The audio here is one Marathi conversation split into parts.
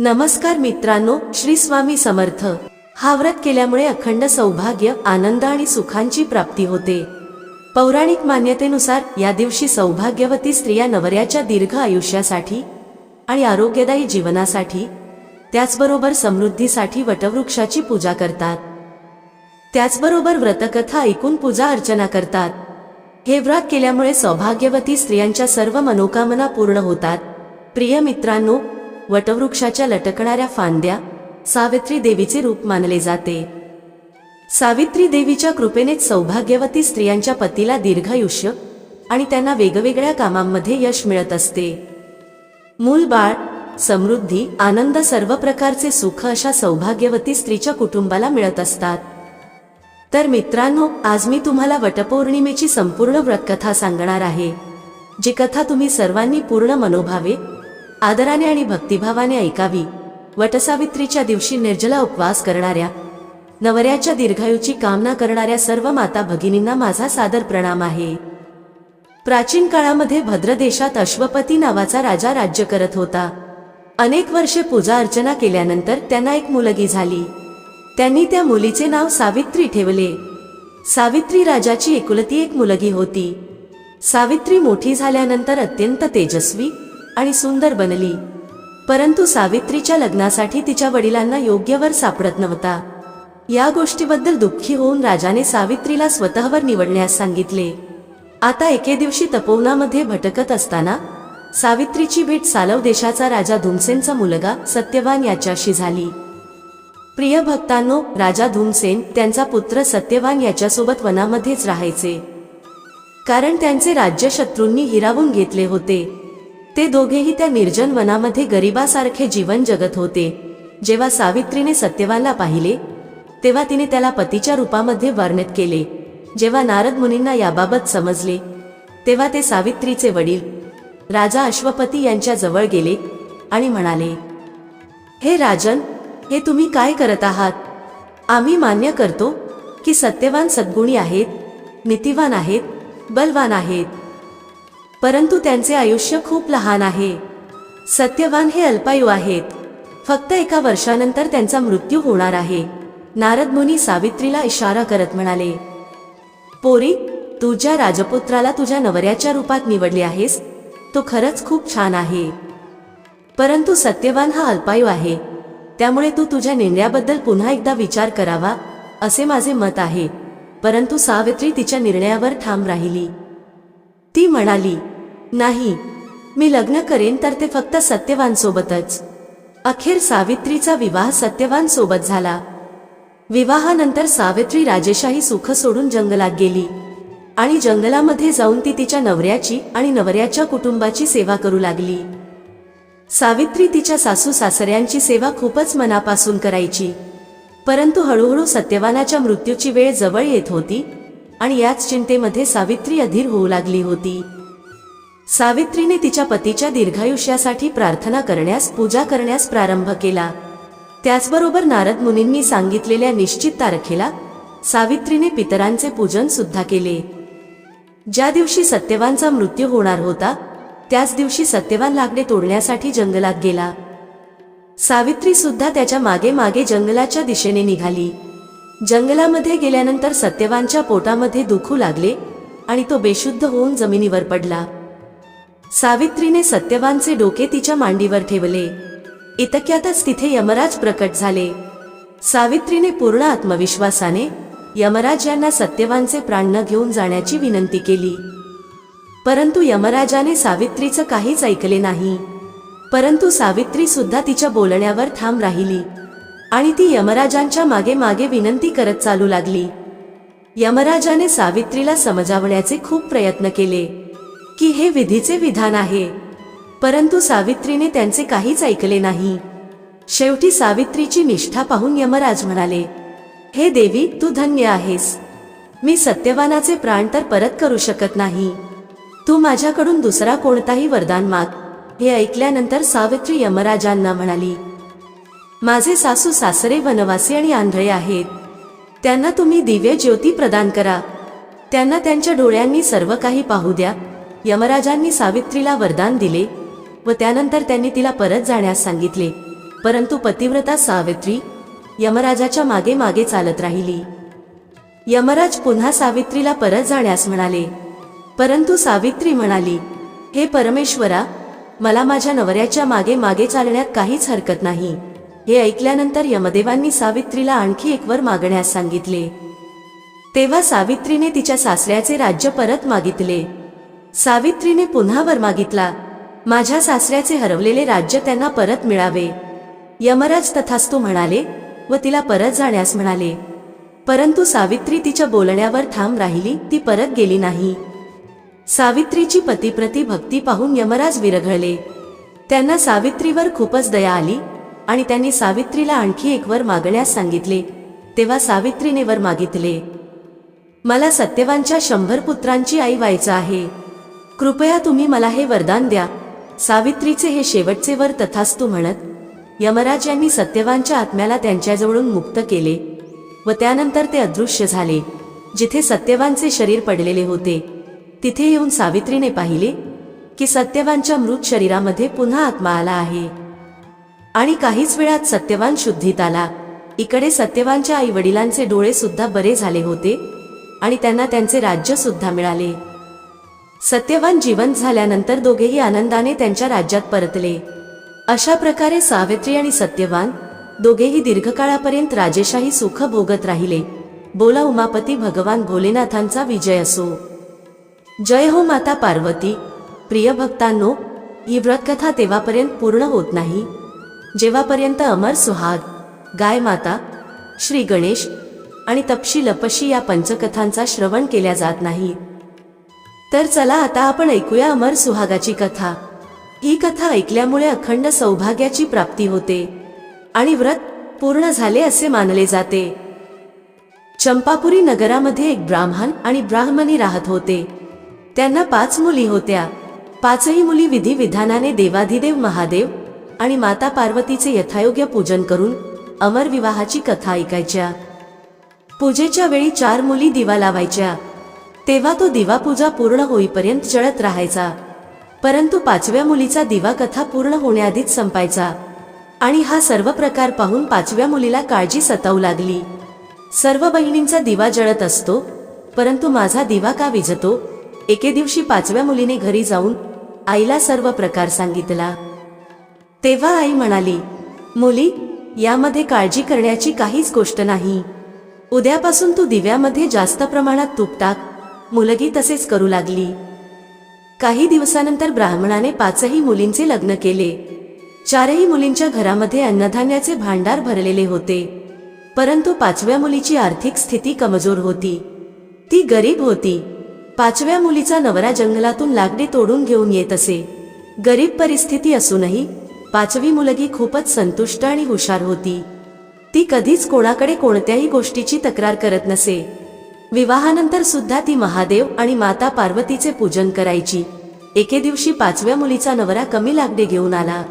नमस्कार मित्रांनो, श्री स्वामी समर्थ। हा व्रत केल्यामुळे अखंड सौभाग्य, आनंद आणि सुखांची प्राप्ती होते। पौराणिक मान्यतेनुसार या दिवशी सौभाग्यवती स्त्रिया नवऱ्याच्या दीर्घ आयुष्यासाठी आणि आरोग्यदायी जीवनासाठी, त्याचबरोबर समृद्धीसाठी वटवृक्षाची पूजा करतात। त्याचबरोबर व्रतकथा ऐकून पूजा अर्चना करतात। हे व्रत केल्यामुळे सौभाग्यवती स्त्रियांच्या सर्व मनोकामना पूर्ण होतात। प्रिय मित्रांनो, वटवृक्षाच्या लटकणाऱ्या फांद्या सावित्री देवीचे रूप मानले जाते। सावित्री देवीच्या कृपेनेच सौभाग्यवती स्त्रियांच्या पतीला दीर्घायुष्य आणि त्यांना वेगवेगळ्या कामांमध्ये यश मिळत असते। मूल बाळ, समृद्धी, आनंद, सर्व प्रकारचे सुख अशा सौभाग्यवती स्त्रीच्या कुटुंबाला मिळत असतात। तर मित्रांनो, आज मी तुम्हाला वटपौर्णिमेची संपूर्ण व्रतकथा सांगणार आहे, जी कथा तुम्ही सर्वांनी पूर्ण मनोभावे, आदराने आणि भक्तिभावाने ऐकावी। वटसावित्रीच्या दिवशी निर्जला उपवास करणाऱ्या, नवऱ्याच्या दीर्घायुची कामना करणाऱ्या सर्व माता भगिनींना माझा सादर प्रणाम आहे। प्राचीन काळामध्ये भद्र देशात अश्वपती नावाचा राजा राज्य करत होता। अनेक वर्षे पूजा अर्चना केल्यानंतर त्यांना एक मुलगी झाली। त्यांनी त्या मुलीचे नाव सावित्री ठेवले। सावित्री राजाची एकुलती एक मुलगी होती। सावित्री मोठी झाल्यानंतर अत्यंत तेजस्वी आणि सुंदर बनली, परंतु सावित्रीच्या लग्नासाठी तिच्या वडिलांना योग्य वर सापडत नव्हता। या गोष्टीबद्दल दुःखी होऊन राजाने सावित्रीला स्वतःवर निवडण्यास सांगितले। आता एके दिवशी तपोवनामध्ये भटकत असताना सावित्रीची भेट सालव देशाचा राजा धुमसेनचा मुलगा सत्यवान याच्याशी झाली। प्रिय भक्तांनो, राजा धुमसेन त्यांचा पुत्र सत्यवान याच्यासोबत वनामध्येच राहायचे, कारण त्यांचे राज्य शत्रूंनी हिरावून घेतले होते। ते दोघेही त्या निर्जन वनामध्ये गरिबासारखे जीवन जगत होते। जेव्हा सावित्रीने सत्यवानला पाहिले, तेव्हा तिने त्याला पतीच्या रूपामध्ये वर्णित केले। जेव्हा नारद मुनींना याबाबत समजले, तेव्हा ते सावित्रीचे वडील राजा अश्वपती यांच्या जवळ गेले आणि म्हणाले, हे राजन, हे तुम्ही काय करत आहात? आम्ही मान्य करतो की सत्यवान सद्गुणी आहेत, नीतिवान आहेत, बलवान आहेत, परंतु त्यांचे आयुष्य खूप लहान आहे। सत्यवान हे अल्पायू आहेत, फक्त एका वर्षानंतर त्यांचा मृत्यू होणार आहे। नारद मुनी सावित्रीला इशारा करत म्हणाले, पोरी, तू ज्या राजपुत्राला तुझ्या नवऱ्याच्या रूपात निवडले आहेस, तो खरंच खूप छान आहे, परंतु सत्यवान हा अल्पायू आहे, त्यामुळे तू तुझ्या निर्णयाबद्दल पुन्हा एकदा विचार करावा, असे माझे मत आहे। परंतु सावित्री तिच्या निर्णयावर ठाम राहिली। ती म्हणाली, नाही, मी लग्न करेन तर ते फक्त सत्यवान सोबतच। अखेर सावित्रीचा विवाह सत्यवान सोबत झाला। विवाहानंतर सावित्री राजेशाही सुख सोडून जंगलात गेली आणि जंगलामध्ये जाऊन ती तिच्या नवऱ्याची आणि नवऱ्याच्या कुटुंबाची सेवा करू लागली। सावित्री तिच्या सासू सासऱ्यांची सेवा खूपच मनापासून करायची, परंतु हळूहळू सत्यवानाच्या मृत्यूची वेळ जवळ येत होती आणि याच चिंतेमध्ये सावित्री अधीर होऊ लागली होती। सावित्रीने तिच्या पतीच्या दीर्घायुष्यासाठी प्रार्थना करण्यास, पूजा करण्यास प्रारंभ केला। त्याचबरोबर नारद मुनींनी सांगितलेल्या निश्चित तारखेला सावित्रीने पितरांचे पूजन सुद्धा केले। ज्या दिवशी सत्यवानचा मृत्यू होणार होता, त्याच दिवशी सत्यवान लाकडे तोडण्यासाठी जंगलात गेला। सावित्री सुद्धा त्याच्या मागे मागे जंगलाच्या दिशेने निघाली। जंगलामध्ये गेल्यानंतर सत्यवानच्या पोटामध्ये दुखू लागले आणि तो बेशुद्ध होऊन जमिनीवर पडला। सावित्रीने सत्यवानचे डोके तिच्या मांडीवर ठेवले। इतक्यातच तिथे यमराज प्रकट झाले। सावित्रीने पूर्ण आत्मविश्वासाने यमराज यांना सत्यवानचे प्राण न घेऊन जाण्याची विनंती केली, परंतु यमराजाने सावित्रीचं काहीच ऐकले नाही। परंतु सावित्री सुद्धा तिच्या बोलण्यावर ठाम राहिली आणि ती यमराजांच्या मागे मागे विनंती करत चालू लागली। यमराजाने सावित्रीला समजावण्याचे खूप प्रयत्न केले की हे विधीचे विधान आहे, परंतु सावित्रीने त्यांचे काहीच ऐकले नाही। शेवटी सावित्रीची निष्ठा पाहून यमराज म्हणाले, हे देवी, तू धन्य आहेस। मी सत्यवानाचे प्राण तर परत करू शकत नाही, तू माझ्याकडून दुसरा कोणताही वरदान माग। हे ऐकल्यानंतर सावित्री यमराजांना म्हणाली, माझे सासू सासरे वनवासी आणि आंधळे आहेत, त्यांना तुम्ही दिव्य ज्योती प्रदान करा, त्यांना त्यांच्या डोळ्यांनी सर्व काही पाहू द्या। यमराजांनी सावित्रीला वरदान दिले व त्यानंतर त्यांनी तिला परत जाण्यास सांगितले। परंतु पतिव्रता सावित्री यमराजाच्या मागे मागे चालत राहिली. यमराज पुन्हा सावित्रीला परत जाण्यास म्हणाले, परंतु सावित्री म्हणाली, हे परमेश्वरा, मला माझ्या नवऱ्याच्या मागे मागे चालण्यात काहीच हरकत नाही. हे ऐकल्यानंतर यमदेवांनी सावित्रीला आणखी एक वर मागण्यास सांगितले. तेव्हा सावित्रीने तिच्या सासऱ्याचे राज्य परत मागितले. सावित्रीने पुन्हा वर मागितला, माझ्या सासऱ्याचे हरवलेले राज्य त्यांना परत मिळावे. यमराज तथास्तु म्हणाले व तिला परत जाण्यास म्हणाले. परंतु सावित्री तिच्या बोलण्यावर ठाम राहिली, ती परत गेली नाही. सावित्रीची पतीप्रती भक्ती पाहून यमराज विरघळले. त्यांना सावित्रीवर खूपच दया आली आणि त्यांनी सावित्रीला आणखी एक वर मागण्यास सांगितले. तेव्हा सावित्रीने वर मागितले, मला सत्यवानच्या 100 पुत्रांची आई व्हायचं आहे. कृपया तुम्ही मला हे वरदान द्या. सावित्रीचे हे शेवटचे वर तथास्तु म्हणत यमराज यांनी सत्यवानच्या आत्म्याला त्यांच्याजवळून मुक्त केले व त्यानंतर ते अदृश्य झाले. जिथे सत्यवानचे शरीर पडलेले होते तिथे येऊन सावित्रीने पाहिले की सत्यवानच्या मृत शरीरामध्ये पुन्हा आत्मा आला आहे आणि काहीच वेळात सत्यवान शुद्धीत आला. इकडे सत्यवानच्या आई वडिलांचे डोळे सुद्धा बरे झाले होते आणि त्यांना त्यांचे राज्य सुद्धा मिळाले. सत्यवान जिवंत झाल्यानंतर दोघेही आनंदाने त्यांच्या राज्यात परतले. अशा प्रकारे सावित्री आणि सत्यवान दोघेही दीर्घकाळापर्यंत राजेशाही सुख भोगत राहिले. बोला उमापती भगवान भोलेनाथांचा विजय असो. जय हो माता पार्वती. प्रिय भक्तांनो, ही व्रतकथा तेव्हापर्यंत पूर्ण होत नाही जेव्हापर्यंत अमर सुहाग, गाय माता, श्री गणेश आणि तपशी लपशी या पंचकथांचा श्रवण केल्या जात नाही. तर चला आता आपण ऐकूया अमर सुहागाची कथा. ही कथा ऐकल्यामुळे अखंड सौभाग्याची प्राप्ती होते आणि व्रत पूर्ण झाले असे मानले जाते. चंपापुरी नगरामध्ये एक ब्राह्मण आणि ब्राह्मणी राहत होते. त्यांना 5 मुली होत्या. 5ही मुली विधी विधानाने देवाधिदेव महादेव आणि माता पार्वतीचे यथायोग्य पूजन करून अमर विवाहाची कथा ऐकायच्या. पूजेच्या वेळी 4 मुली दिवा लावायच्या. तेव्हा तो दिवा पूजा पूर्ण होईपर्यंत जळत राहायचा. परंतु 5व्या मुलीचा दिवा कथा पूर्ण होण्याआधीच संपायचा आणि हा सर्व प्रकार पाहून 5व्या मुलीला काळजी सतावू लागली. सर्व बहिणींचा दिवा जळत असतो, परंतु माझा दिवा का विझतो? एके दिवशी 5व्या मुलीने घरी जाऊन आईला सर्व प्रकार सांगितला. तेव्हा आई म्हणाली, मुली, यामध्ये काळजी करण्याची काहीच गोष्ट नाही. उद्यापासून तू दिव्यामध्ये जास्त प्रमाणात तूप टाक. मुलगी तसेच करू लागली. काही दिवसानंतर ब्राह्मणाने 5ही मुलींचे लग्न केले. 4ही मुलींच्या घरामध्ये अन्नधान्याचे भांडार भरलेले होते. परंतु 5व्या मुलीची आर्थिक स्थिती कमजोर होती. ती गरीब होती. 5व्या मुलीचा नवरा जंगलातून लाकडे तोडून घेऊन येत असे. गरीब परिस्थिती असूनही 5वी मुलगी खूपच संतुष्ट आणि हुशार होती. ती कधीच कोणाकडे कोणत्याही गोष्टीची तक्रार करत नसे. विवाहानंतर सुद्धा ती महादेव आणि माता पार्वतीचे पूजन करायची. एके दिवशी 5व्या मुलीचा नवरा कमी लाकडे घेऊन आला.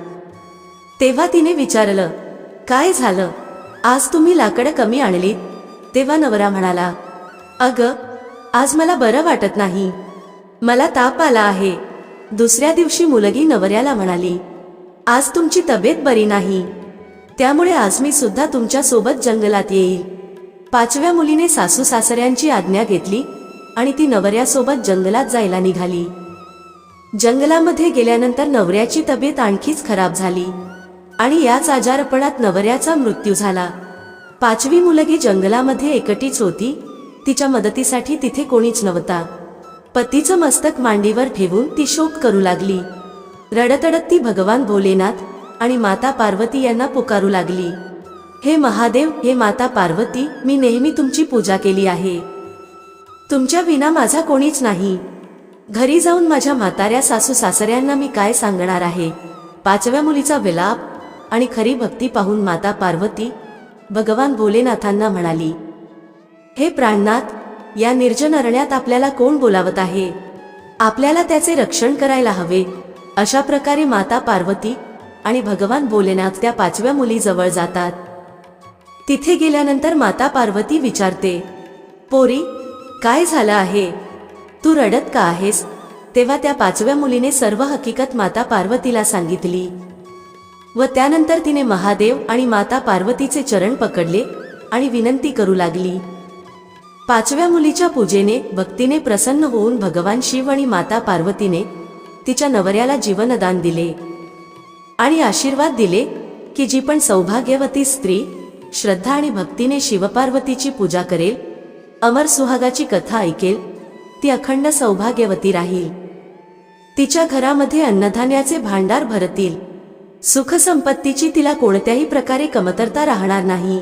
तेव्हा तिने विचारलं, काय झालं? आज तुम्ही लाकडं कमी आणलीत? तेव्हा नवरा म्हणाला, अगं, आज मला बरं वाटत नाही. मला ताप आला आहे. दुसऱ्या दिवशी मुलगी नवऱ्याला म्हणाली, आज तुमची तब्येत बरी नाही, त्यामुळे आज मी सुद्धा तुमच्या सोबत जंगलात येईल. 5व्या मुलीने सासू सासऱ्यांची आज्ञा घेतली आणि ती नवऱ्यासोबत जंगलात जायला निघाली. जंगलामध्ये गेल्यानंतर नवऱ्याची तब्येत आणखीच खराब झाली आणि याच आजारपणात नवऱ्याचा मृत्यू झाला. 5वी मुलगी जंगलामध्ये एकटीच होती. तिच्या मदतीसाठी तिथे कोणीच नव्हता. पतीचं मस्तक मांडीवर ठेवून ती शोक करू लागली. रडतडत ती भगवान भोलेनाथ आणि माता पार्वती यांना पुकारू लागली, हे महादेव, हे माता पार्वती, मी नेहमी तुमची पूजा केली आहे. तुमच्या विना माझा कोणीच नाही. घरी जाऊन माझ्या म्हाताऱ्या सासू सासऱ्यांना मी काय सांगणार आहे? 5व्या मुलीचा विलाप आणि खरी भक्ती पाहून माता पार्वती भगवान भोलेनाथांना म्हणाली, हे प्राणनाथ, या निर्जन अरण्यात आपल्याला कोण बोलावत आहे? आपल्याला त्याचे रक्षण करायला हवे. अशा प्रकारे माता पार्वती आणि भगवान भोलेनाथ त्या 5व्या मुलीजवळ जातात. तिथे गेल्यानंतर माता पार्वती विचारते, पोरी, काय झालं आहे? तू रडत का आहेस? तेव्हा त्या 5व्या मुलीने सर्व हकीकत माता पार्वतीला सांगितली. व त्यानंतर तिने महादेव आणि माता पार्वतीचे चरण पकडले आणि विनंती करू लागली. पाचव्या मुलीच्या पूजेने भक्तीने प्रसन्न होऊन भगवान शिव आणि माता पार्वतीने तिच्या नवऱ्याला जीवनदान दिले आणि आशीर्वाद दिले की जी पण सौभाग्यवती स्त्री श्रद्धा आणि भक्तीने शिवपार्वतीची पूजा करेल, अमर सुहागाची कथा ऐकेल, ती अखंड सौभाग्यवती राहील. तिच्या घरामध्ये अन्नधान्याचे भांडार भरतील, सुख संपत्तीची तिला कोणत्याही प्रकारे कमतरता राहणार नाही.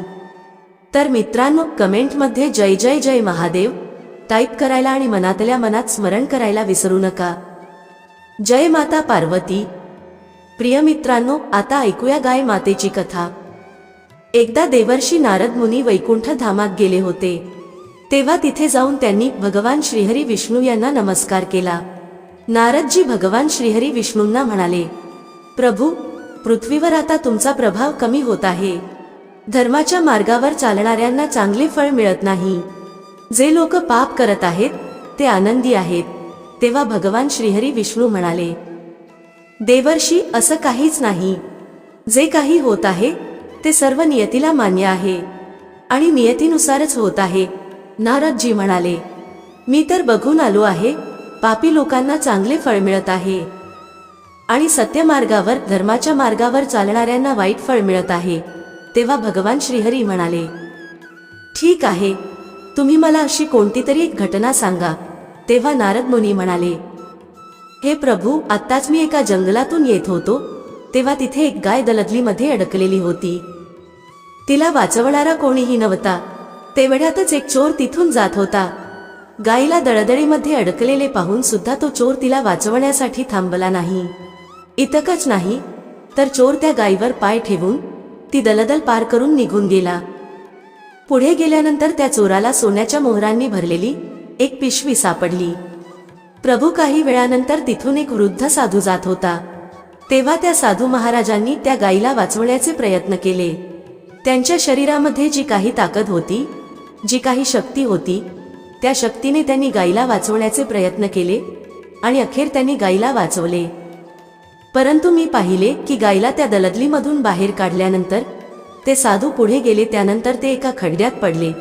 तर मित्रांनो, कमेंटमध्ये जय जय जय महादेव टाईप करायला आणि मनातल्या मनात स्मरण करायला विसरू नका. जय माता पार्वती. प्रिय मित्रांनो, आता ऐकूया गाय मातेची कथा. एकदा देवर्षी नारद मुनी वैकुंठ धामात गेले होते. तेव्हा तिथे जाऊन त्यांनी भगवान श्रीहरी विष्णू यांना नमस्कार केला. नारदजी भगवान श्रीहरी विष्णूंना म्हणाले, प्रभू, पृथ्वीवर आता तुमचा प्रभाव कमी होत आहे. धर्माच्या मार्गावर चालणाऱ्यांना चांगले फळ मिळत नाही. जे लोक पाप करत आहेत ते आनंदी आहेत. तेव्हा भगवान श्रीहरी विष्णू म्हणाले, देवर्षी, असं काहीच नाही. जे काही होत आहे ते सर्व नियतीला मान्य आहे आणि नियतीनुसारच होत आहे. नारदजी म्हणाले, मी तर बघून आलो आहे, पापी लोकांना चांगले फळ मिळत आहे आणि सत्यमार्गावर धर्माच्या मार्गावर चालणाऱ्यांना वाईट फळ मिळत आहे. तेव्हा भगवान श्रीहरी म्हणाले, ठीक आहे, तुम्ही मला अशी कोणती तरी एक घटना सांगा. तेव्हा नारद मुनी म्हणाले, हे प्रभू, आत्ताच मी एका जंगलातून येत होतो तेव्हा तिथे एक गाय दलदलीमध्ये अडकलेली होती. तिला वाचवणारा कोणीही नव्हता. तेवढ्यातच एक चोर तिथून जात होता. गायीला दळदळीमध्ये अडकलेले पाहून सुद्धा तो चोर तिला वाचवण्यासाठी थांबला नाही. इतकंच नाही तर चोर त्या गायीवर पाय ठेवून ती दलदल पार करून निघून गेला. पुढे गेल्यानंतर त्या चोराला सोन्याच्या मोहरांनी भरलेली एक पिशवी सापडली. प्रभू, काही वेळानंतर तिथून एक वृद्ध साधू जात होता. तेव्हा त्या साधू महाराजांनी त्या गायीला वाचवण्याचे प्रयत्न केले. त्यांच्या शरीरामध्ये जी काही ताकद होती, जी काही शक्ती होती, त्या शक्तीने त्यांनी गायीला वाचवण्याचे प्रयत्न केले आणि अखेर त्यांनी गायीला वाचवले. परंतु मी पाहिले की गायीला त्या दलदलीमधून बाहेर काढल्यानंतर ते साधू पुढे गेले. त्यानंतर ते एका खड्ड्यात पडले.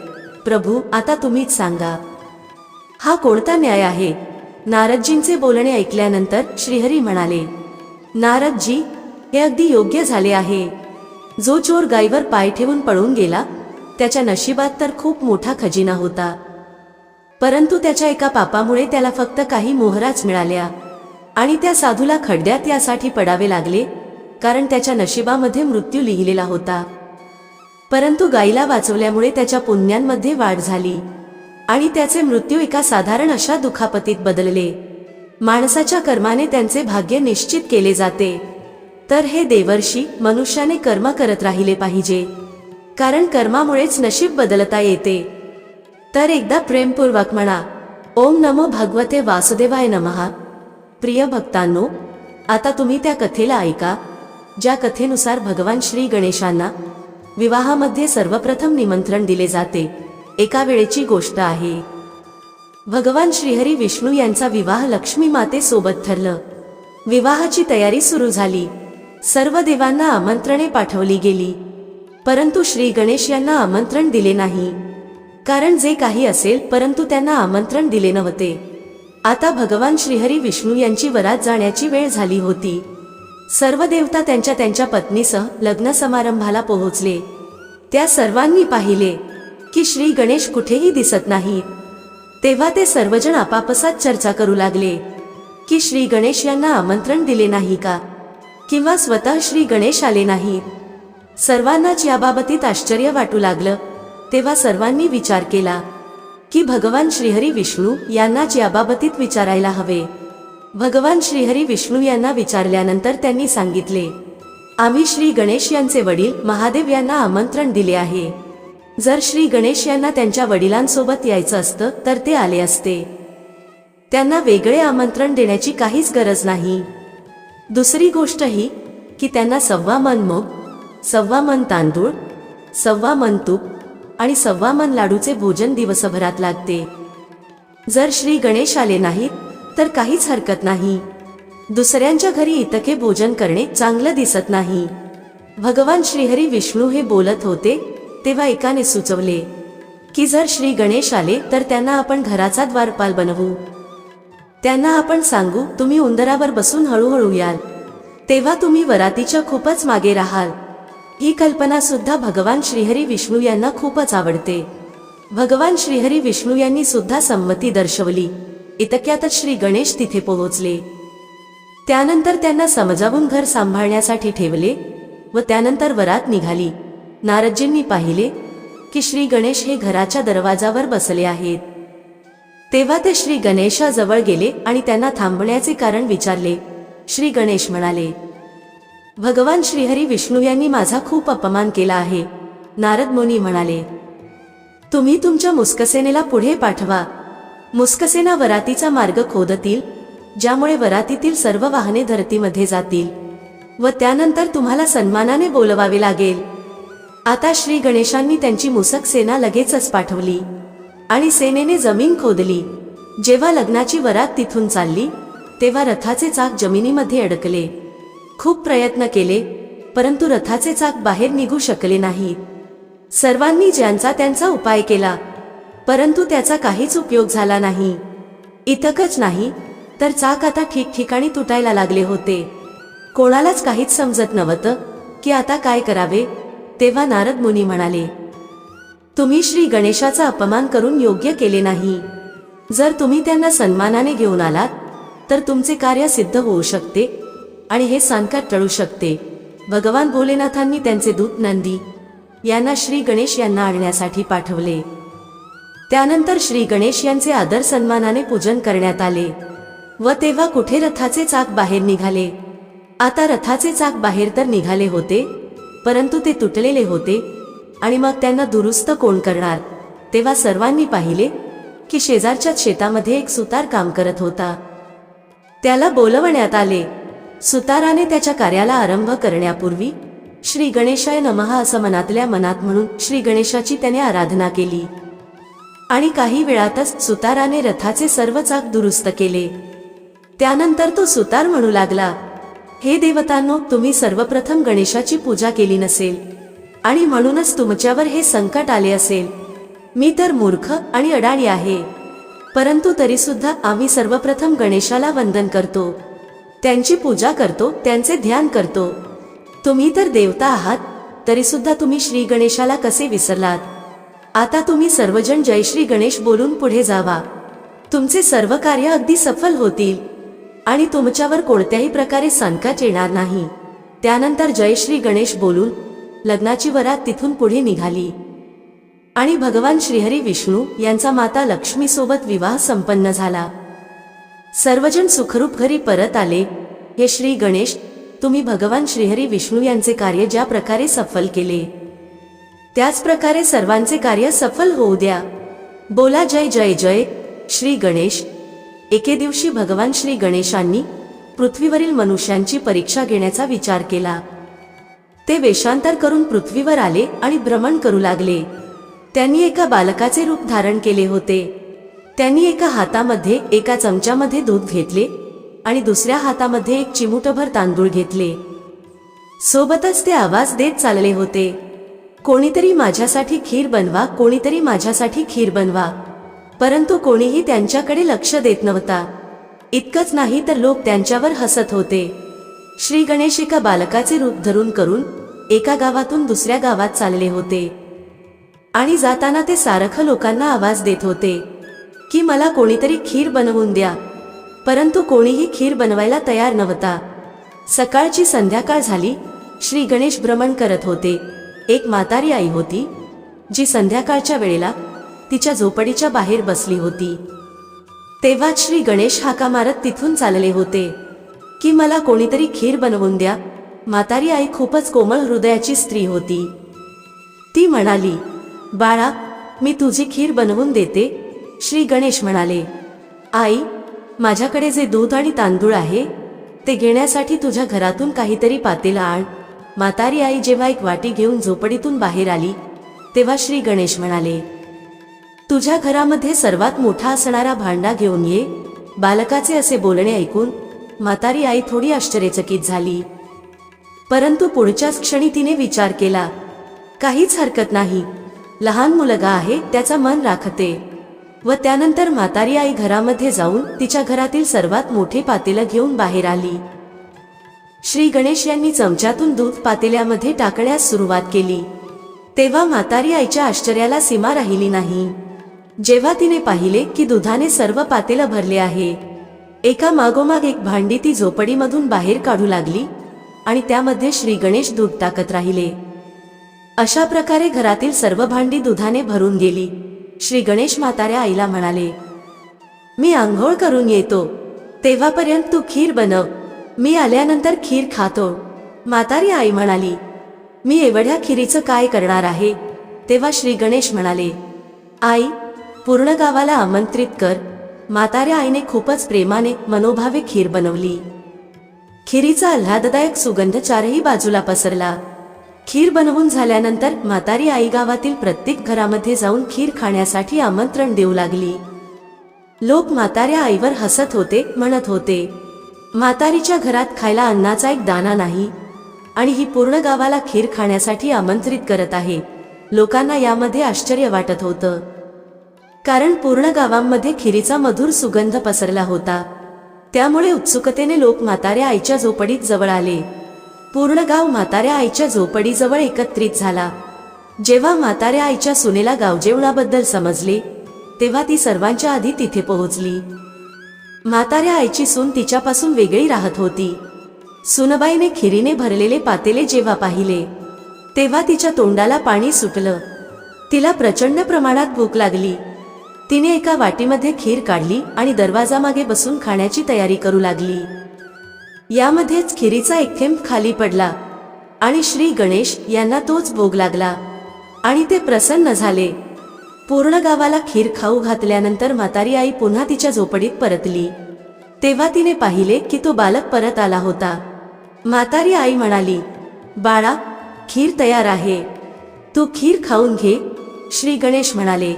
प्रभू, आता तुम्हीच सांगा, हा कोणता न्याय आहे? नारदजींचे बोलणे ऐकल्यानंतर श्रीहरी म्हणाले, नारदजी, हे अगदी योग्य झाले आहे. जो चोर गायीवर पाय ठेवून पळून गेला त्याच्या नशिबात तर खूप मोठा खजिना होता, परंतु त्याच्या एका पापामुळे त्याला फक्त काही मोहराच मिळाल्या आणि त्या साधूला खड्ड्यात यासाठी पडावे लागले कारण त्याच्या नशिबामध्ये मृत्यू लिहिलेला होता. परंतु गायीला वाचवल्यामुळे त्याच्या पुण्यांमध्ये वाढ झाली आणि त्याचे मृत्यू एका साधारण अशा दुखापतीत बदलले. माणसाच्या कर्माने त्यांचे भाग्य निश्चित केले जाते. तर हे देवर्षी, मनुष्याने कर्म करत राहिले पाहिजे, कारण कर्मामुळेच नशीब बदलता येते. तर एकदा प्रेमपूर्वक म्हणा, ओम नमो भगवते वासुदेवाय नमः. प्रिय भक्तांनो, आता तुम्ही त्या कथेला ऐका, ज्या कथेनुसार भगवान श्री गणेशांना विवाहामध्ये सर्वप्रथम निमंत्रण दिले जाते. एका वेळेची गोष्ट आहे. भगवान श्रीहरी विष्णू यांचा विवाह लक्ष्मी मातेसोबत ठरलं. विवाहाची तयारी सुरू झाली. सर्व देवांना आमंत्रणे पाठवली गेली, परंतु श्री गणेश यांना आमंत्रण दिले नाही. कारण जे काही असेल, परंतु त्यांना आमंत्रण दिले नव्हते. आता भगवान श्रीहरी विष्णू यांची वरात जाण्याची वेळ झाली होती. सर्व देवता त्यांच्या त्यांच्या पत्नीसह लग्न समारंभाला पोहोचले. त्या सर्वांनी पाहिले की श्री गणेश कुठेही दिसत नाहीत. तेव्हा ते सर्वजण आपापसात चर्चा करू लागले की श्री गणेश यांना आमंत्रण दिले नाही का, किंवा स्वतः श्री गणेश आले नाहीत. सर्वांनाच याबाबतीत आश्चर्य वाटू लागलं. तेव्हा सर्वांनी विचार केला की भगवान श्रीहरी विष्णू यांनाच याबाबतीत विचारायला हवे. भगवान श्रीहरी विष्णू यांना विचारल्यानंतर त्यांनी सांगितले, आम्ही श्री गणेश यांचे वडील महादेव यांना आमंत्रण दिले आहे. जर श्री गणेश यांना त्यांच्या वडिलांसोबत यायचं असतं तर ते आले असते. त्यांना वेगळे आमंत्रण देण्याची काहीच गरज नाही. दुसरी गोष्ट ही की त्यांना 1.25 मन मूग, 1.25 मन तांदूळ, 1.25 मन तूप आणि 1.25 मन लाडूचे भोजन दिवसभरात लागते. जर श्री गणेश आले नाहीत तर काहीच हरकत नाही. दुसऱ्यांच्या घरी इतके भोजन करणे चांगलं दिसत नाही. भगवान श्रीहरी विष्णू हे बोलत होते तेव्हा एकाने सुचवले की जर श्री गणेश आले तर त्यांना आपण घराचा द्वारपाल बनवू. त्यांना आपण सांगू तुम्ही उंदरावर बसून हळूहळू याल, तेव्हा तुम्ही वरातीच्या खूपच मागे राहाल. ही कल्पना सुद्धा भगवान श्रीहरी विष्णू यांना खूपच आवडते. भगवान श्रीहरी विष्णू यांनी सुद्धा संमती दर्शवली. इतक्यातच श्री गणेश तिथे पोहोचले. त्यानंतर त्यांना समजावून घर सांभाळण्यासाठी ठेवले व त्यानंतर वरात निघाली. नारदजींनी पाहिले की श्री गणेश हे घराच्या दरवाजावर बसले आहेत. तेव्हा ते श्री गणेशाजवळ गेले आणि त्यांना थांबण्याचे कारण विचारले. श्री गणेश म्हणाले, भगवान श्रीहरी विष्णू यांनी माझा खूप अपमान केला आहे. नारद मुनी म्हणाले, तुम्ही तुमच्या मुस्कसेनेला पुढे पाठवा. मुस्कसेना वरातीचा मार्ग खोदतील, ज्यामुळे वरातीतील सर्व वाहने धरतीमध्ये जातील व त्यानंतर तुम्हाला सन्मानाने बोलवावे लागेल. आता श्री गणेशांनी त्यांची मुसक सेना लगेचच पाठवली आणि सेनेने जमीन खोदली. जेव्हा लग्नाची वरात तिथून चालली तेव्हा रथाचे चाक जमिनीमध्ये अडकले. खूप प्रयत्न केले परंतु रथाचे चाक बाहेर निघू शकले नाही. सर्वांनी ज्यांचा त्यांचा उपाय केला परंतु त्याचा काहीच उपयोग झाला नाही. इतकंच नाही तर चाक आता ठिकठिकाणी तुटायला लागले होते. कोणालाच काहीच समजत नव्हतं की आता काय करावे. तेव्हा नारद मुनी म्हणाले, तुम्ही श्री गणेशाचा अपमान करून योग्य केले नाही. जर तुम्ही त्यांना सन्मानाने घेऊन आलात तर तुमचे कार्य सिद्ध होऊ शकते आणि हे संकट टळू शकते. भगवान भोलेनाथांनी त्यांचे दूत नंदी यांना श्री गणेश यांना आणण्यासाठी पाठवले. त्यानंतर श्री गणेश यांचे आदर सन्मानाने पूजन करण्यात आले व तेव्हा कुठे रथाचे चाक बाहेर निघाले. आता रथाचे चाक बाहेर तर निघाले होते परंतु ते तुटलेले होते आणि मग त्यांना दुरुस्त कोण करणार. तेव्हा सर्वांनी पाहिले की शेजारच्याच शेतामध्ये एक सुतार काम करत होता. त्याला बोलवण्यात आले. सुताराने त्याच्या कार्याला आरंभ करण्यापूर्वी श्री गणेशाय नमः असं मनातल्या मनात म्हणून श्री गणेशाची त्याने आराधना केली आणि काही वेळातच सुताराने रथाचे सर्व चाक दुरुस्त केले. त्यानंतर तो सुतार म्हणू लागला, हे देवतांनो, तुम्ही सर्वप्रथम गणेशाची पूजा केली नसेल आणि म्हणूनच तुमच्यावर हे संकट आले असेल. मी तर मूर्ख आणि अडाणी आहे, परंतु तरी सुद्धा आम्ही सर्वप्रथम गणेशाला वंदन करतो, त्यांची पूजा करतो, त्यांचे ध्यान करतो. तुम्ही तर देवता आहात, तरी सुद्धा तुम्ही श्री गणेशाला कसे विसरलात. आता तुम्ही सर्वजण जय श्री गणेश बोलून पुढे जावा. तुमचे सर्व कार्य अगदी सफल होतील आणि तुमच्यावर कोणत्याही प्रकारे संकट येणार नाही. त्यानंतर जय श्री गणेश बोलून लग्नाची वरात तिथून पुढे निघाली आणि भगवान श्रीहरी विष्णू यांचा माता लक्ष्मी सोबत विवाह संपन्न झाला. सर्वजण सुखरूप घरी परत आले. हे श्री गणेश, तुम्ही भगवान श्रीहरी विष्णू यांचे कार्य ज्या प्रकारे सफल केले त्याच प्रकारे सर्वांचे कार्य सफल होऊ द्या. बोला जय जय जय श्री गणेश. एके दिवशी भगवान श्री गणेशांनी पृथ्वीवरील मनुष्यांची परीक्षा घेण्याचा विचार केला. ते वेषांतर करून पृथ्वीवर आले आणि भ्रमण करू लागले. त्यांनी एका बालकाचे रूप धारण केले होते. त्यांनी एका हातामध्ये एका चमच्यामध्ये दूध घेतले आणि दुसऱ्या हातामध्ये एक चिमूटभर तांदूळ घेतले. सोबतच ते आवाज देत चालले होते, कोणीतरी माझ्यासाठी खीर बनवा, कोणीतरी माझ्यासाठी खीर बनवा. परंतु कोणीही त्यांच्याकडे लक्ष देत नव्हता. इतकंच नाही तर लोक त्यांच्यावर हसत होते. श्री गणेश एका बालकाचे रूप धरून करून एका गावातून दुसऱ्या गावात चालले होते आणि जाताना ते सारखं लोकांना आवाज देत होते की मला कोणीतरी खीर बनवून द्या. परंतु कोणीही खीर बनवायला तयार नव्हता. सकाळची संध्याकाळ झाली. श्री गणेश भ्रमण करत होते. एक म्हातारी आई होती जी संध्याकाळच्या वेळेला तिच्या झोपडीच्या बाहेर बसली होती. तेव्हा श्री गणेश हाका मारत तिथून चालले होते की मला कोणीतरी खीर बनवून द्या. म्हातारी आई खूपच कोमळ हृदयाची स्त्री होती. ती म्हणाली, बाळा, मी तुझी खीर बनवून देते. श्री गणेश म्हणाले, आई, माझ्याकडे जे दूध आणि तांदूळ आहे ते घेण्यासाठी तुझ्या घरातून काहीतरी पातेलं आण. म्हातारी आई जेव्हा एक वाटी घेऊन झोपडीतून बाहेर आली तेव्हा श्री गणेश म्हणाले, तुझ्या घरामध्ये सर्वात मोठा असणारा भांडा घेऊन ये. बालकाचे असे बोलणे ऐकून म्हातारी आई थोडी आश्चर्यचकित झाली. परंतु पुढच्याच क्षणी तिने विचार केला, काहीच हरकत नाही, लहान मुलगा आहे, त्याचा मन राखते. व त्यानंतर म्हातारी आई घरामध्ये जाऊन तिच्या घरातील सर्वात मोठे पातेलं घेऊन बाहेर आली. श्री गणेश यांनी चमच्यातून दूध पातेल्यामध्ये टाकण्यास सुरुवात केली. तेव्हा म्हातारी आईच्या आश्चर्याला सीमा राहिली नाही. जेव्हा तिने पाहिले की दुधाने सर्व पातेलं भरले आहे, एका मागोमाग एक भांडी ती झोपडीमधून बाहेर काढू लागली आणि त्यामध्ये श्री गणेश दूध टाकत राहिले. अशा प्रकारे घरातील सर्व भांडी दुधाने भरून गेली. श्री गणेश म्हाताऱ्या आईला म्हणाले, मी आंघोळ करून येतो, तेव्हापर्यंत तू खीर बनव, मी आल्यानंतर खीर खातो. म्हातारी आई म्हणाली, मी एवढ्या खिरीचं काय करणार आहे? तेव्हा श्री गणेश म्हणाले, आई, पूर्ण गावाला आमंत्रित कर. म्हाताऱ्या आईने खूपच प्रेमाने मनोभावे खीर बनवली. खिरीचा आल्हाददायक सुगंध चारही बाजूला पसरला. खीर बनवून झाल्यानंतर म्हातारी आई गावातील प्रत्येक घरामध्ये जाऊन खीर खाण्यासाठी आमंत्रण देऊ लागली. लोक म्हाताऱ्या आईवर हसत होते, म्हणत होते, म्हातारीच्या घरात खायला अन्नाचा एक दाणा नाही आणि ही पूर्ण गावाला खीर खाण्यासाठी आमंत्रित करत आहे. लोकांना यामध्ये आश्चर्य वाटत होतं, कारण पूर्ण गावांमध्ये खिरीचा मधुर सुगंध पसरला होता. त्यामुळे उत्सुकतेने लोक म्हाताऱ्या आईच्या झोपडीत जवळ आले. पूर्ण गाव म्हाताऱ्या आईच्या झोपडीजवळ एकत्रित झाला. जेव्हा म्हाताऱ्या आईच्या सुनेला गावजेवणाबद्दल समजले, तेव्हा ती सर्वांच्या आधी तिथे पोहोचली. म्हाताऱ्या आईची सून तिच्यापासून वेगळी राहत होती. सुनबाईने खिरीने भरलेले पातेले जेव्हा पाहिले, तेव्हा तिच्या तोंडाला पाणी सुटलं. तिला प्रचंड प्रमाणात भूक लागली. तिने एका वाटीमध्ये खीर काढली आणि दरवाजामागे बसून खाण्याची तयारी करू लागली. यामध्येच खिरीचा एक थेंब खाली पडला आणि श्री गणेश यांना तोच भोग लागला आणि ते प्रसन्न झाले. पूर्ण गावाला खीर खाऊ घातल्यानंतर म्हातारी आई पुन्हा तिच्या झोपडीत परतली. तेव्हा तिने पाहिले की तो बालक परत आला होता. म्हातारी आई म्हणाली, बाळा, खीर तयार आहे, तू खीर खाऊन घे. श्री गणेश म्हणाले,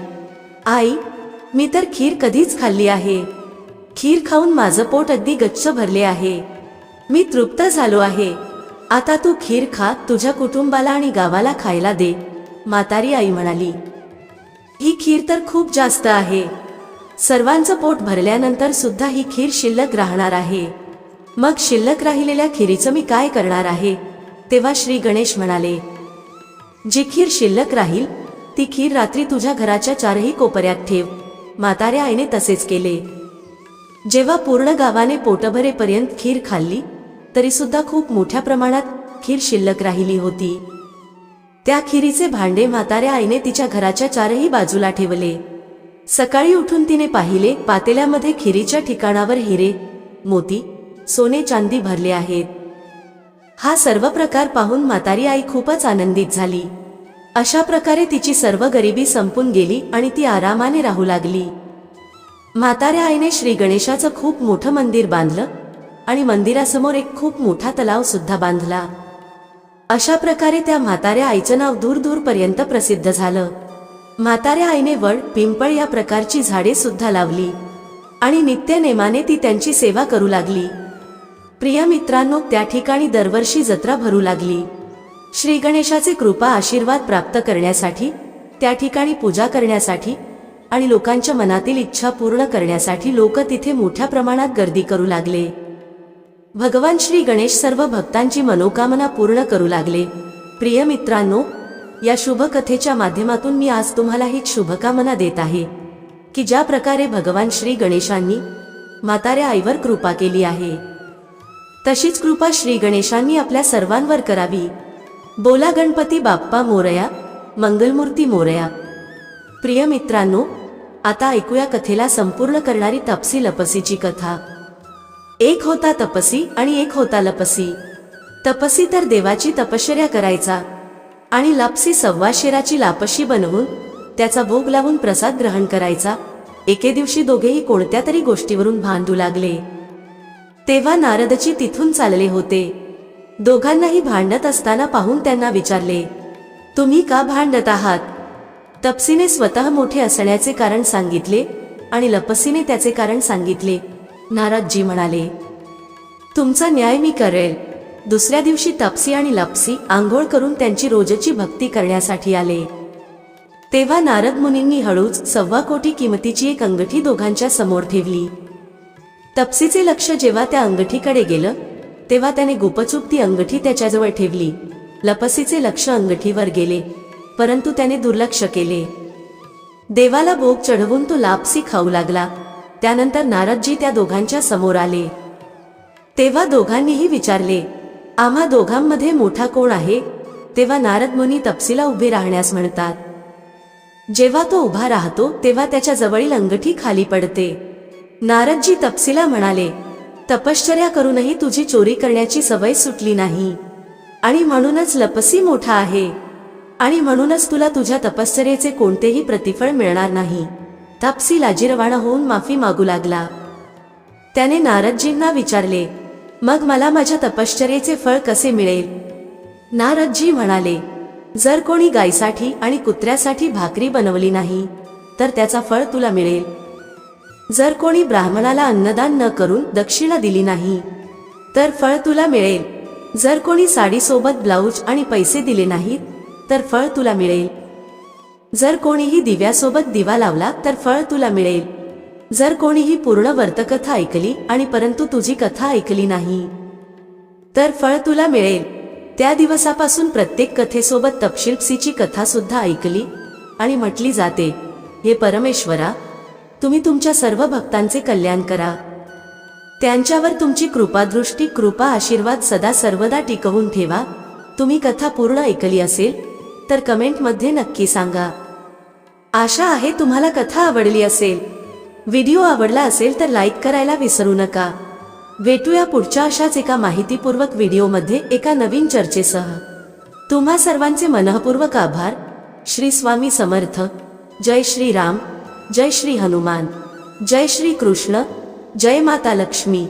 आई, मी तर खीर कधीच खाल्ली आहे. खीर खाऊन माझं पोट अगदी गच्च भरले आहे. मी तृप्त झालो आहे. आता तू खीर खा, तुझ्या कुटुंबाला आणि गावाला खायला दे. म्हातारी आई म्हणाली, ही खीर तर खूप जास्त आहे. सर्वांचं पोट भरल्यानंतर सुद्धा ही खीर शिल्लक राहणार आहे. मग शिल्लक राहिलेल्या खिरीचं मी काय करणार आहे? तेव्हा श्री गणेश म्हणाले, जी खीर शिल्लक राहील ती खीर रात्री तुझ्या घराच्या चारही कोपऱ्यात ठेव. म्हाताऱ्या आईने तसेच केले. जेव्हा पूर्ण गावाने पोटभरेपर्यंत खीर खाल्ली, तरी सुद्धा खूप मोठ्या प्रमाणात खीर शिल्लक राहिली होती. त्या खिरीचे भांडे म्हाताऱ्या आईने तिच्या घराच्या चारही बाजूला ठेवले. सकाळी उठून तिने पाहिले, पातेल्यामध्ये खिरीच्या ठिकाणावर हिरे, मोती, सोने, चांदी भरले आहेत. हा सर्व प्रकार पाहून म्हातारी आई खूपच आनंदित झाली. अशा प्रकारे तिची सर्व गरिबी संपून गेली आणि ती आरामाने राहू लागली. म्हाताऱ्या आईने श्री गणेशाचं खूप मोठं मंदिर बांधलं आणि मंदिरासमोर एक खूप मोठा तलाव सुद्धा बांधला. अशा प्रकारे त्या म्हाताऱ्या आईचं नाव दूर दूरपर्यंत प्रसिद्ध झालं. म्हाताऱ्या आईने वड, पिंपळ या प्रकारची झाडे सुद्धा लावली आणि नित्य नेमाने ती त्यांची सेवा करू लागली. प्रिय मित्रांनो, त्या ठिकाणी दरवर्षी जत्रा भरू लागली. श्री गणेशाचे कृपा आशीर्वाद प्राप्त करण्यासाठी, त्या ठिकाणी पूजा करण्यासाठी आणि लोकांच्या मनातील इच्छा पूर्ण करण्यासाठी लोक तिथे मोठ्या प्रमाणात गर्दी करू लागले. भगवान श्री गणेश सर्व भक्तांची मनोकामना पूर्ण करू लागले. प्रिय मित्रांनो, या शुभ कथेच्या माध्यमातून मी आज तुम्हाला ही शुभकामना देत आहे की ज्या प्रकारे भगवान श्री गणेशांनी म्हाताऱ्या आईवर कृपा केली आहे, तशीच कृपा श्री गणेशांनी आपल्या सर्वांवर करावी. बोला गणपती बाप्पा मोरया, मंगलमूर्ती मोरया. प्रिय मित्रांनो, आता ऐकूया कथेला संपूर्ण करणारी तापसी लपसीची कथा. एक होता तपसी आणि एक होता लपसी. तपसी तर देवाची तपश्चर्या करायचा आणि लापसी सव्वा शेराची लापशी बनवून त्याचा भोग लावून प्रसाद ग्रहण करायचा. एके दिवशी दोघेही कोणत्या तरी गोष्टीवरून भांडू लागले. तेव्हा नारदजी तिथून चालले होते. दोघांनाही भांडत असताना पाहून त्यांना विचारले, तुम्ही का भांडत आहात? तपसीने स्वतः मोठे असण्याचे कारण सांगितले आणि लपसीने त्याचे कारण सांगितले. नारदजी म्हणाले, तुमचा न्याय मी करेल. दुसऱ्या दिवशी तपसी आणि लपसी आंघोळ करून त्यांची रोजची भक्ती करण्यासाठी आले. तेव्हा नारद मुनींनी हळूच 1.25 कोटी किमतीची एक अंगठी दोघांच्या समोर ठेवली. तपसीचे लक्ष जेव्हा त्या अंगठीकडे गेलं तेव्हा त्याने गुपचूप ती अंगठी त्याच्याजवळ ठेवली. लपसीचे लक्ष अंगठीवर गेले, परंतु त्याने दुर्लक्ष केले. देवाला भोग चढवून तो लापसी खाऊ लागला. त्यानंतर नारदजी त्या दोघांच्या समोर आले. तेव्हा दोघांनीही विचारले, आम्हा दोघांमध्ये मोठा कोण आहे? तेव्हा नारद मुनी तपसीला उभे राहण्यास म्हणतात. जेव्हा तो उभा राहतो तेव्हा त्याच्या जवळील अंगठी खाली पडते. नारदजी तपसीला म्हणाले, तपश्चर्या करूनही तुझी चोरी करण्याची सवय सुटली नाही आणि म्हणूनच लपसी मोठा आहे आणि म्हणूनच तुला तुझ्या तपश्चर्येचे कोणतेही प्रतिफळ मिळणार नाही. तपसी लाजिरवाणा होऊन माफी मागू लागला. त्याने नारदजींना विचारले, मग मला माझ्या तपश्चर्येचे फळ कसे मिळेल? नारदजी म्हणाले, जर कोणी गायीसाठी आणि कुत्र्यासाठी भाकरी बनवली नाही तर त्याचा फळ तुला मिळेल. जर कोणी ब्राह्मणाला अन्नदान न करून दक्षिणा दिली नाही तर फळ तुला मिळेल. जर कोणी साडीसोबत ब्लाऊज आणि पैसे दिले नाहीत तर फळ तुला मिळेल. जर कोणीही दिव्यासोबत दिवा लावला तर फळ तुला मिळेल. जर कोणीही पूर्ण व्रतकथा ऐकली आणि परंतु तुझी कथा ऐकली नाही तर फळ तुला मिळेल. त्या दिवसापासून प्रत्येक कथेसोबत तपशीलपसीची कथा सुद्धा ऐकली आणि म्हटली जाते, हे परमेश्वरा, तुम्ही तुमच्या सर्व भक्तांचे कल्याण करा. त्यांच्यावर तुमची कृपादृष्टी कृपा आशीर्वाद सदा सर्वदा टिकवून ठेवा. तुम्ही कथा पूर्ण ऐकली असेल तर कमेंटमध्ये नक्की सांगा. आशा आहे तुम्हाला कथा आवडली असेल. व्हिडिओ आवडला असेल तर लाईक करायला विसरू नका. भेटूया पुढच्या अशाच एका माहितीपूर्वक व्हिडिओमध्ये एका नवीन चर्चेसह. तुम्हा सर्वांचे मनःपूर्वक आभार. श्री स्वामी समर्थ. जय श्री राम, जय श्री हनुमान, जय श्री कृष्ण, जय माता लक्ष्मी.